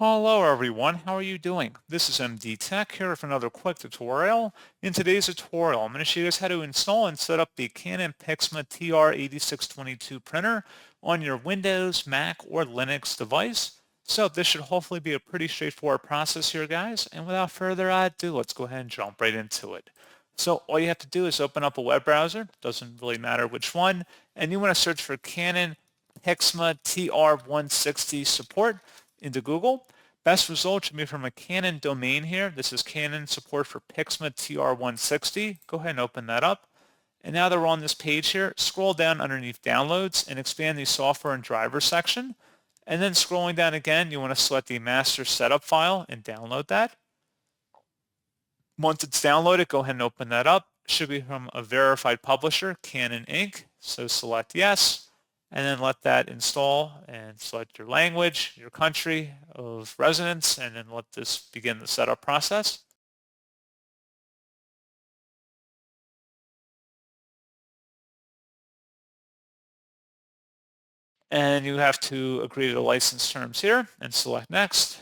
Hello everyone, how are you doing? This is MD Tech here with another quick tutorial. In today's tutorial, I'm going to show you guys how to install and set up the Canon PIXMA TR8622 printer on your Windows, Mac, or Linux device. So this should hopefully be a pretty straightforward process here, guys. And without further ado, let's go ahead and jump right into it. So all you have to do is open up a web browser, doesn't really matter which one, and you want to search for Canon PIXMA TR160 support into Google. Best result should be from a Canon domain here. This is Canon support for PIXMA TR160. Go ahead and open that up. And now that we're on this page here, scroll down underneath downloads and expand the software and driver section. And then scrolling down again, you want to select the master setup file and download that. Once it's downloaded, go ahead and open that up. It should be from a verified publisher, Canon Inc. So select yes, and then let that install and select your language, your country of residence, and then let this begin the setup process. And you have to agree to the license terms here and select next.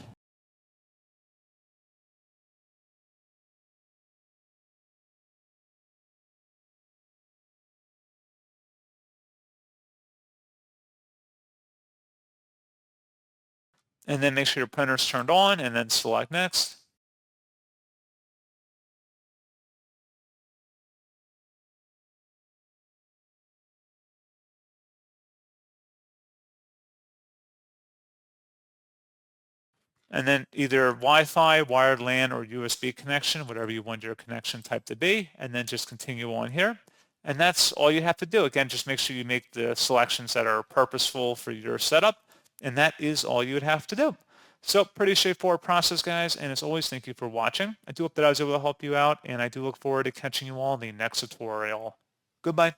And then make sure your printer's turned on and then select next. And then either Wi-Fi, wired LAN, or USB connection, whatever you want your connection type to be, and then just continue on here. And that's all you have to do. Again, just make sure you make the selections that are purposeful for your setup, and that is all you would have to do. So pretty straightforward process, guys, and as always, thank you for watching. I do hope that I was able to help you out, and I do look forward to catching you all in the next tutorial. Goodbye.